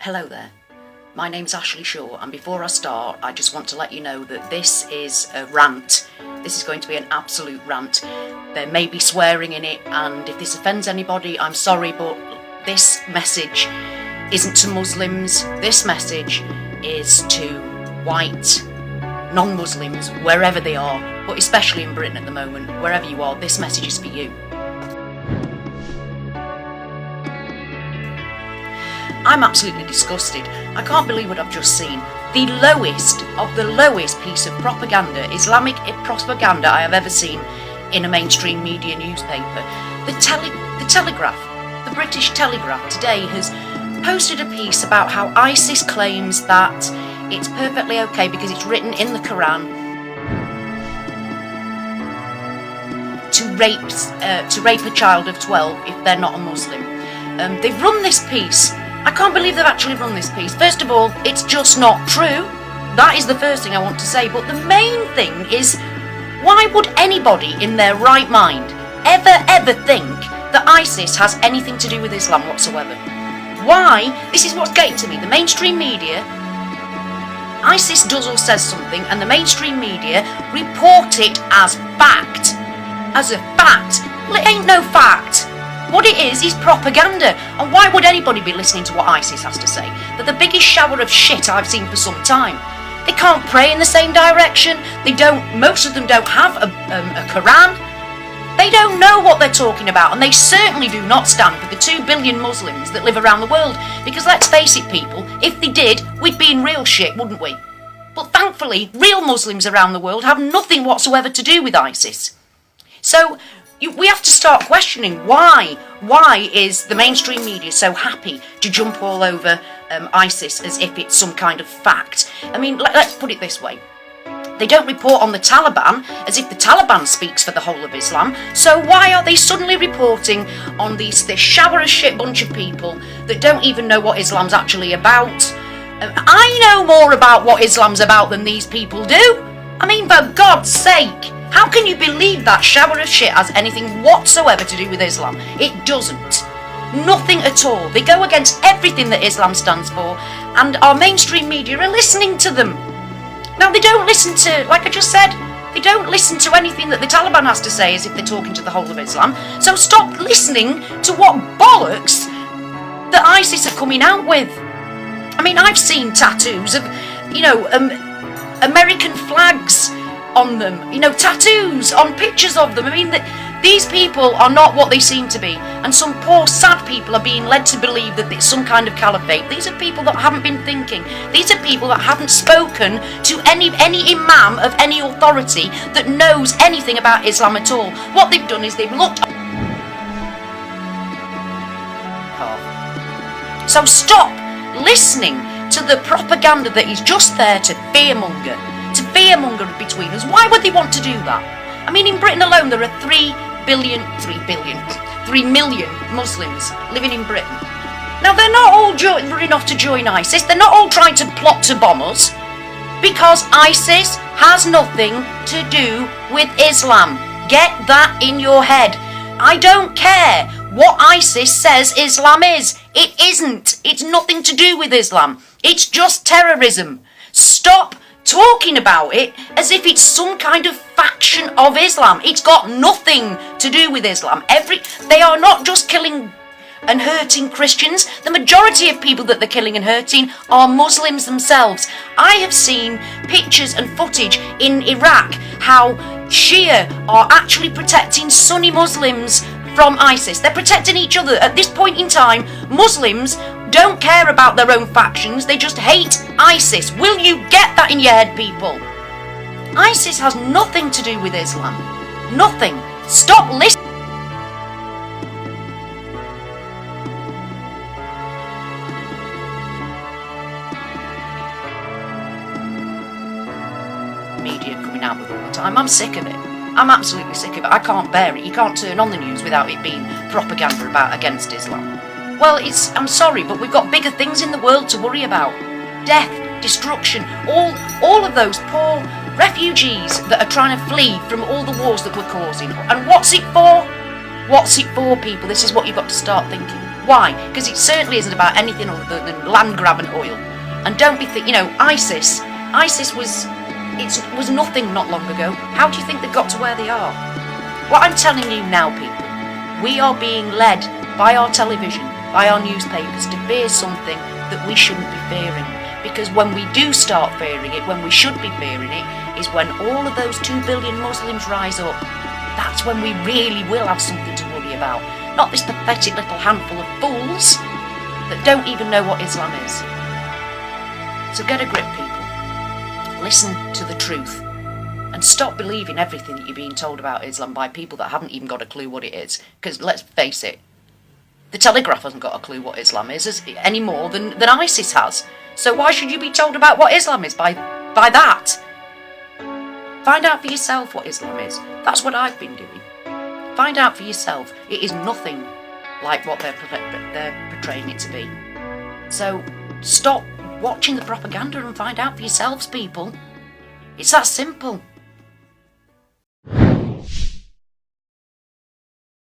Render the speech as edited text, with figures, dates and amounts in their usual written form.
Hello there, my name's Ashley Shaw, and before I start I just want to let you know that this is a rant. This is going to be an absolute rant. There may be swearing in it, and if this offends anybody, I'm sorry, but this message isn't to Muslims. This message is to white non-Muslims, wherever they are, but especially in Britain at the moment. Wherever you are, this message is for you. I'm absolutely disgusted. I can't believe what I've just seen. The lowest of the lowest piece of propaganda, Islamic propaganda I have ever seen in a mainstream media newspaper. The Telegraph, the British Telegraph today has posted a piece about how ISIS claims that it's perfectly okay because it's written in the Quran to rape a child of 12 if they're not a Muslim. They've run this piece. I can't believe they've actually run this piece. First of all, it's just not true. That is the first thing I want to say. But the main thing is, why would anybody in their right mind ever think that ISIS has anything to do with Islam whatsoever? Why? This is what's getting to me. The mainstream media, ISIS does or says something, and the mainstream media report it as fact. As a fact. Well, it ain't no fact. What it is propaganda. And why would anybody be listening to what ISIS has to say? They're the biggest shower of shit I've seen for some time. They can't pray in the same direction. Most of them don't have a Quran. They don't know what they're talking about, and they certainly do not stand for the 2 billion Muslims that live around the world. Because let's face it, people, if they did, we'd be in real shit, wouldn't we? But thankfully, real Muslims around the world have nothing whatsoever to do with ISIS. So we have to start questioning why is the mainstream media so happy to jump all over ISIS as if it's some kind of fact. I mean, let's put it this way. They don't report on the Taliban as if the Taliban speaks for the whole of Islam. So why are they suddenly reporting on this shower of shit bunch of people that don't even know what Islam's actually about? I know more about what Islam's about than these people do. I mean, for God's sake. How can you believe that shower of shit has anything whatsoever to do with Islam? It doesn't. Nothing at all. They go against everything that Islam stands for, and our mainstream media are listening to them. Now, they don't listen to, like I just said, they don't listen to anything that the Taliban has to say as if they're talking to the whole of Islam. So stop listening to what bollocks that ISIS are coming out with. I mean, I've seen tattoos of, American flags on them, tattoos on pictures of them. I mean, these people are not what they seem to be, and some poor sad people are being led to believe that it's some kind of caliphate. These are people that haven't been thinking. These are people that haven't spoken to any imam of any authority that knows anything about Islam at all. What they've done is they've looked. So stop listening to the propaganda that is just there to fearmonger between us. Why would they want to do that? I mean, in Britain alone there are 3 million Muslims living in Britain. Now, they're not all running off to join ISIS. They're not all trying to plot to bomb us, because ISIS has nothing to do with Islam. Get that in your head. I don't care what ISIS says Islam is. It isn't. It's nothing to do with Islam. It's just terrorism. Stop talking about it as if it's some kind of faction of Islam. It's got nothing to do with Islam. They are not just killing and hurting Christians. The majority of people that they're killing and hurting are Muslims themselves. I have seen pictures and footage in Iraq how Shia are actually protecting Sunni Muslims from ISIS. They're protecting each other. At this point in time, Muslims don't care about their own factions. They just hate ISIS. Will you get that in your head, people? ISIS has nothing to do with Islam. Nothing. Stop listening. Media coming out with all the time. I'm sick of it. I'm absolutely sick of it. I can't bear it. You can't turn on the news without it being propaganda against Islam. Well, I'm sorry, but we've got bigger things in the world to worry about. Death, destruction, all of those poor refugees that are trying to flee from all the wars that we're causing. And what's it for? What's it for, people? This is what you've got to start thinking. Why? Because it certainly isn't about anything other than land grab and oil. And don't be ISIS was nothing not long ago. How do you think they've got to where they are? What I'm telling you now, people, we are being led by our television, by our newspapers, to fear something that we shouldn't be fearing. Because when we do start fearing it, when we should be fearing it, is when all of those 2 billion Muslims rise up. That's when we really will have something to worry about. Not this pathetic little handful of fools that don't even know what Islam is. So get a grip, people. Listen to the truth. And stop believing everything that you're being told about Islam by people that haven't even got a clue what it is. Because let's face it, the Telegraph hasn't got a clue what Islam is any more than ISIS has. So why should you be told about what Islam is by that? Find out for yourself what Islam is. That's what I've been doing. Find out for yourself. It is nothing like what they're portraying it to be. So stop watching the propaganda and find out for yourselves, people. It's that simple.